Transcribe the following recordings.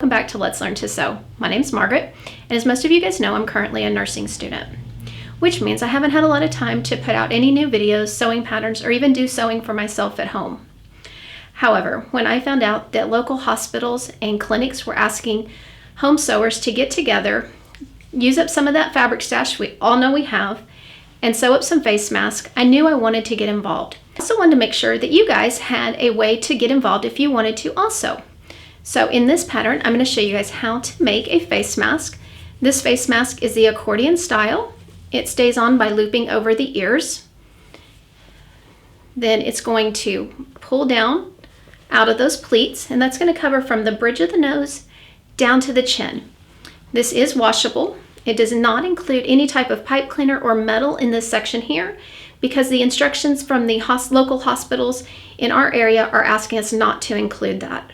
Welcome back to Let's Learn to Sew. My name's Margaret, and as most of you guys know, I'm currently a nursing student, which means I haven't had a lot of time to put out any new videos, sewing patterns, or even do sewing for myself at home. However, when I found out that local hospitals and clinics were asking home sewers to get together, use up some of that fabric stash we all know we have, and sew up some face masks, I knew I wanted to get involved. I also wanted to make sure that you guys had a way to get involved if you wanted to also. So in this pattern, I'm going to show you guys how to make a face mask. This face mask is the accordion style. It stays on by looping over the ears. Then it's going to pull down out of those pleats, and that's going to cover from the bridge of the nose down to the chin. This is washable. It does not include any type of pipe cleaner or metal in this section here because the instructions from the local hospitals in our area are asking us not to include that.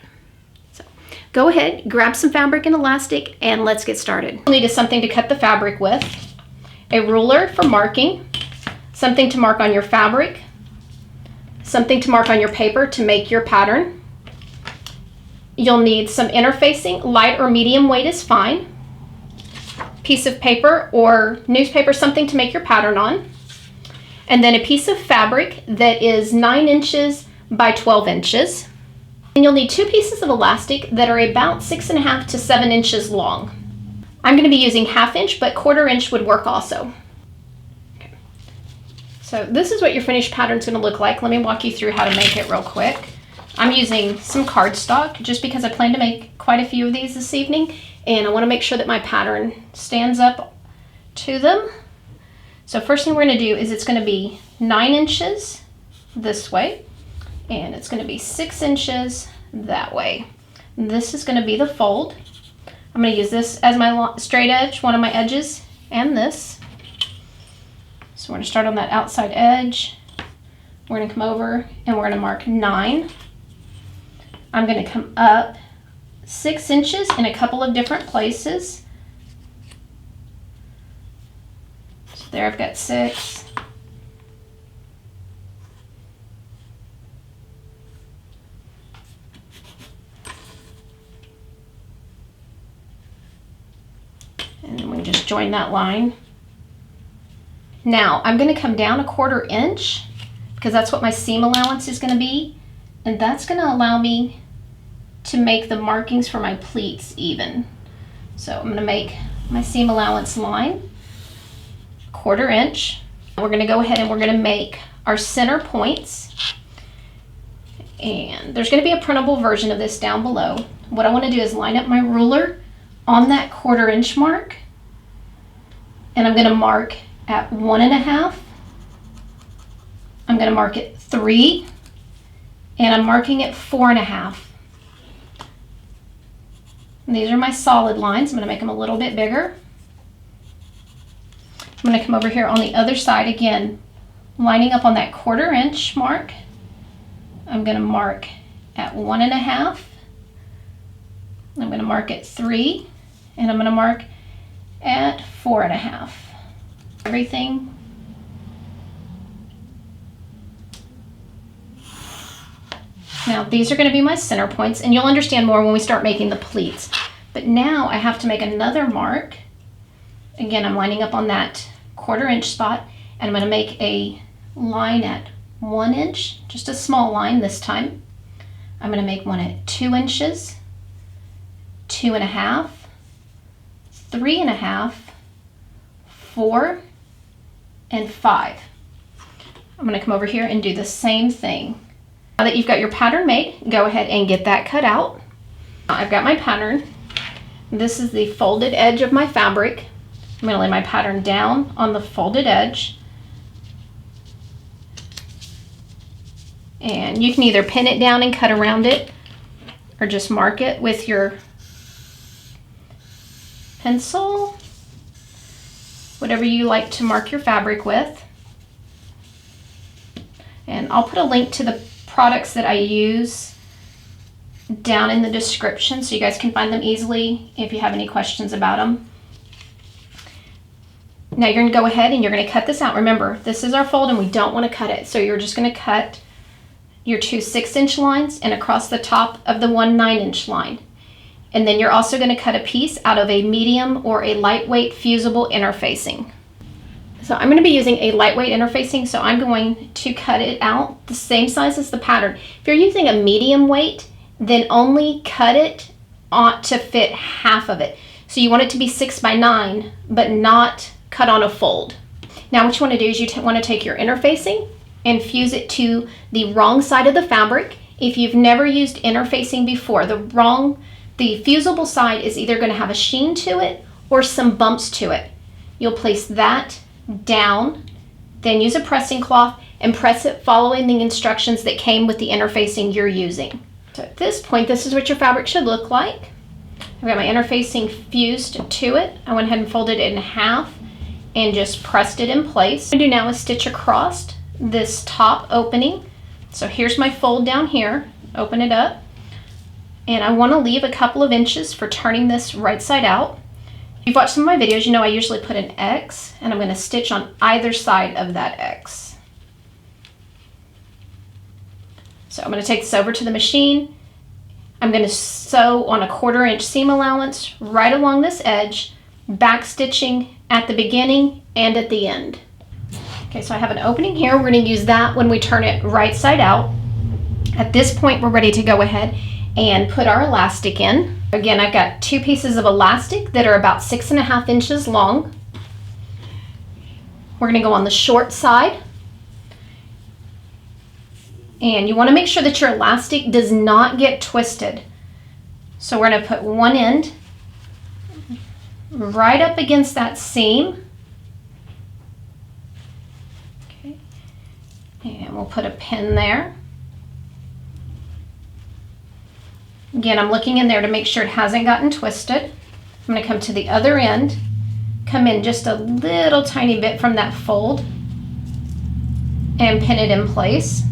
Go ahead, grab some fabric and elastic, and let's get started. You'll need something to cut the fabric with, a ruler for marking, something to mark on your fabric, something to mark on your paper to make your pattern. You'll need some interfacing, light or medium weight is fine, piece of paper or newspaper, something to make your pattern on, and then a piece of fabric that is 9 inches by 12 inches. And you'll need 2 pieces of elastic that are about 6.5 to 7 inches long. I'm going to be using 1/2 inch, but 1/4 inch would work also. Okay. So this is what your finished pattern is going to look like. Let me walk you through how to make it real quick. I'm using some cardstock just because I plan to make quite a few of these this evening, and I want to make sure that my pattern stands up to them. So first thing we're going to do is it's going to be 9 inches this way, and it's going to be 6 inches that way. And this is going to be the fold. I'm going to use this as my straight edge, one of my edges, and this. So we're going to start on that outside edge. We're going to come over and we're going to mark 9. I'm going to come up 6 inches in a couple of different places. So there I've got 6. And then we just join that line. Now I'm going to come down 1/4 inch because that's what my seam allowance is going to be, and that's going to allow me to make the markings for my pleats even. So I'm going to make my seam allowance line 1/4 inch. We're going to go ahead and we're going to make our center points, and there's going to be a printable version of this down below. What I want to do is line up my ruler on that 1/4 inch mark, and I'm going to mark at 1.5. I'm going to mark at 3, and I'm marking at 4.5. And these are my solid lines. I'm going to make them a little bit bigger. I'm going to come over here on the other side again, lining up on that 1/4 inch mark. I'm going to mark at 1.5. I'm going to mark at 3, and I'm going to mark at 4.5. Everything. Now these are going to be my center points, and you'll understand more when we start making the pleats. But now I have to make another mark. Again, I'm lining up on that 1/4 inch spot, and I'm going to make a line at 1 inch, just a small line this time. I'm going to make one at 2 inches, 2.5, 3.5, 4, and 5. I'm going to come over here and do the same thing. Now that you've got your pattern made, go ahead and get that cut out. I've got my pattern. This is the folded edge of my fabric. I'm going to lay my pattern down on the folded edge. And you can either pin it down and cut around it, or just mark it with your pencil, whatever you like to mark your fabric with. And I'll put a link to the products that I use down in the description so you guys can find them easily if you have any questions about them. Now you're going to go ahead and you're going to cut this out. Remember, this is our fold and we don't want to cut it. So you're just going to cut your 2 6-inch lines and across the top of the 1 9-inch line. And then you're also going to cut a piece out of a medium or a lightweight fusible interfacing. So I'm going to be using a lightweight interfacing, so I'm going to cut it out the same size as the pattern. If you're using a medium weight, then only cut it to fit half of it. So you want it to be 6 by 9, but not cut on a fold. Now what you want to do is you want to take your interfacing and fuse it to the wrong side of the fabric. If you've never used interfacing before, the fusible side is either going to have a sheen to it or some bumps to it. You'll place that down, then use a pressing cloth and press it following the instructions that came with the interfacing you're using. So at this point, this is what your fabric should look like. I've got my interfacing fused to it. I went ahead and folded it in half and just pressed it in place. What I'm going to do now is stitch across this top opening. So here's my fold down here. Open it up. And I want to leave a couple of inches for turning this right side out. If you've watched some of my videos, you know I usually put an X, and I'm going to stitch on either side of that X. So I'm going to take this over to the machine. I'm going to sew on a 1/4 inch seam allowance right along this edge, back stitching at the beginning and at the end. Okay, so I have an opening here. We're going to use that when we turn it right side out. At this point, we're ready to go ahead and put our elastic in. Again, I've got 2 pieces of elastic that are about 6.5 inches long. We're going to go on the short side. And you want to make sure that your elastic does not get twisted. So we're going to put one end right up against that seam. Okay. And we'll put a pin there. Again, I'm looking in there to make sure it hasn't gotten twisted. I'm going to come to the other end, come in just a little tiny bit from that fold, and pin it in place.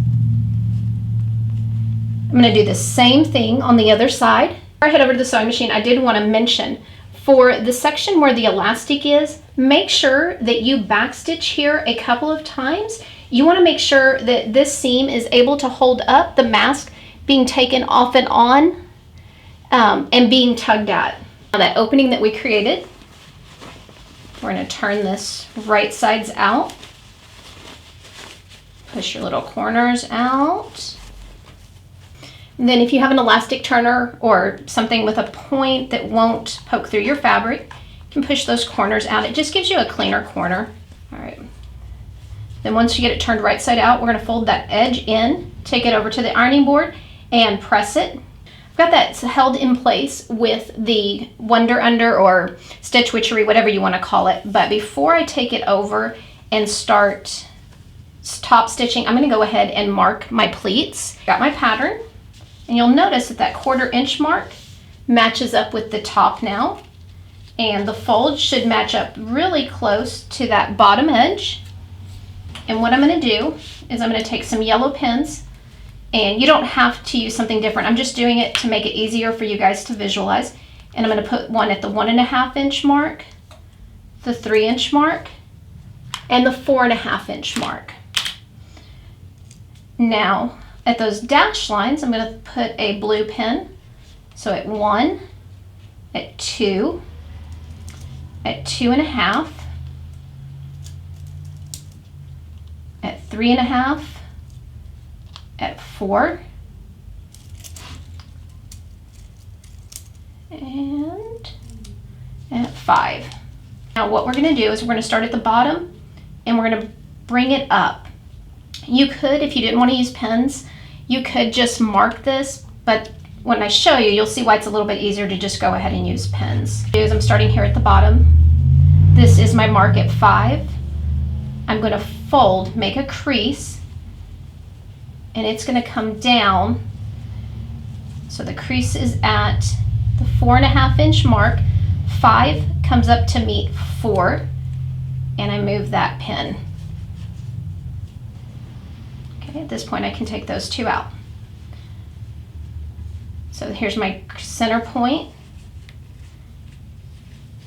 I'm going to do the same thing on the other side. Before I head over to the sewing machine, I did want to mention, for the section where the elastic is, make sure that you backstitch here a couple of times. You want to make sure that this seam is able to hold up the mask being taken off and on and being tugged at. Now that opening that we created, we're going to turn this right sides out. Push your little corners out. And then if you have an elastic turner or something with a point that won't poke through your fabric, you can push those corners out. It just gives you a cleaner corner. All right. Then once you get it turned right side out, we're going to fold that edge in, take it over to the ironing board and press it. I've got that held in place with the Wonder Under or Stitch Witchery, whatever you want to call it. But before I take it over and start top stitching, I'm going to go ahead and mark my pleats. Got my pattern. And you'll notice that that 1/4 inch mark matches up with the top now. And the fold should match up really close to that bottom edge. And what I'm going to do is I'm going to take some yellow pins, and you don't have to use something different. I'm just doing it to make it easier for you guys to visualize. And I'm going to put one at the 1.5 inch mark, the 3 inch mark, and the 4.5 inch mark. Now, at those dash lines, I'm going to put a blue pin. So at 1, at 2, at 2.5, at 3.5, at 4, and at 5. Now what we're going to do is we're going to start at the bottom and we're going to bring it up. You could, if you didn't want to use pins, you could just mark this, but when I show you, you'll see why it's a little bit easier to just go ahead and use pins. I'm starting here at the bottom. This is my mark at 5. I'm going to fold, make a crease, and it's going to come down. So the crease is at the 4.5 inch mark. 5 comes up to meet 4, and I move that pin. Okay, at this point I can take those 2 out. So here's my center point.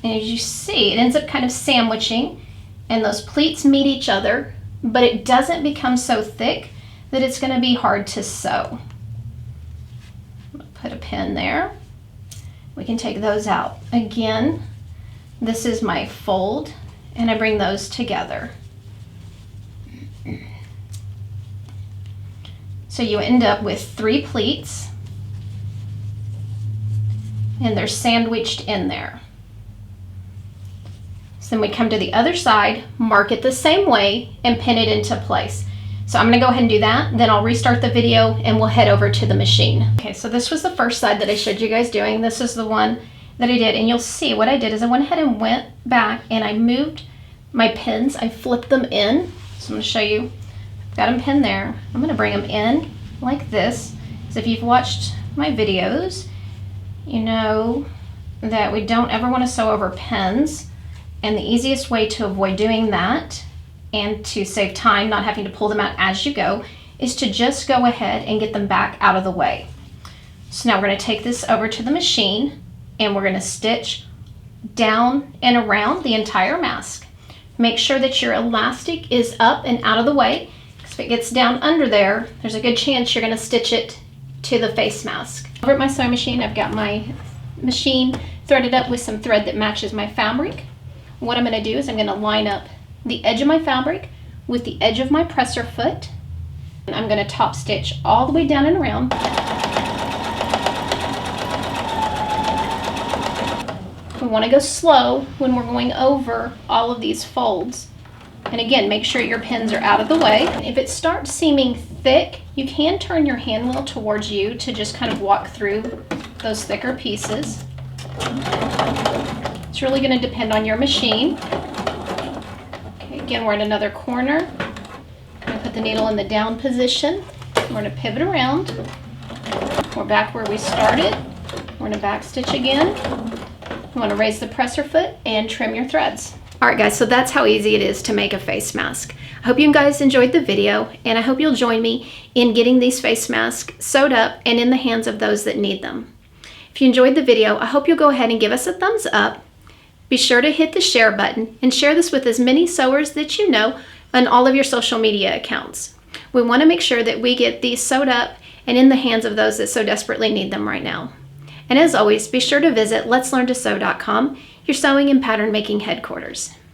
And as you see, it ends up kind of sandwiching, and those pleats meet each other, but it doesn't become so thick that it's going to be hard to sew. I'm going to put a pin there. we can take those out. Again, this is my fold, and I bring those together. So you end up with 3 pleats, and they're sandwiched in there. So then we come to the other side, mark it the same way, and pin it into place. So I'm gonna go ahead and do that, then I'll restart the video and we'll head over to the machine. Okay, so this was the first side that I showed you guys doing. This is the one that I did, and you'll see what I did is I went ahead and went back and I moved my pins. I flipped them in. So I'm gonna show you, got them pinned there. I'm gonna bring them in like this. So if you've watched my videos, you know that we don't ever wanna sew over pins. And the easiest way to avoid doing that and to save time, not having to pull them out as you go, is to just go ahead and get them back out of the way. So now we're going to take this over to the machine and we're going to stitch down and around the entire mask. Make sure that your elastic is up and out of the way, because if it gets down under there, there's a good chance you're going to stitch it to the face mask. Over at my sewing machine, I've got my machine threaded up with some thread that matches my fabric. What I'm going to do is I'm going to line up the edge of my fabric with the edge of my presser foot, and I'm going to top stitch all the way down and around. We want to go slow when we're going over all of these folds, and again, make sure your pins are out of the way. If it starts seeming thick, you can turn your hand wheel towards you to just kind of walk through those thicker pieces. It's really going to depend on your machine. Again, we're in another corner. I'm going to put the needle in the down position. We're going to pivot around. We're back where we started. We're going to back stitch again. You want to raise the presser foot and trim your threads. Alright guys, so that's how easy it is to make a face mask. I hope you guys enjoyed the video, and I hope you'll join me in getting these face masks sewed up and in the hands of those that need them. If you enjoyed the video, I hope you'll go ahead and give us a thumbs up. Be sure to hit the share button and share this with as many sewers that you know on all of your social media accounts. We want to make sure that we get these sewed up and in the hands of those that so desperately need them right now. And as always, be sure to visit letslearntosew.com, your sewing and pattern making headquarters.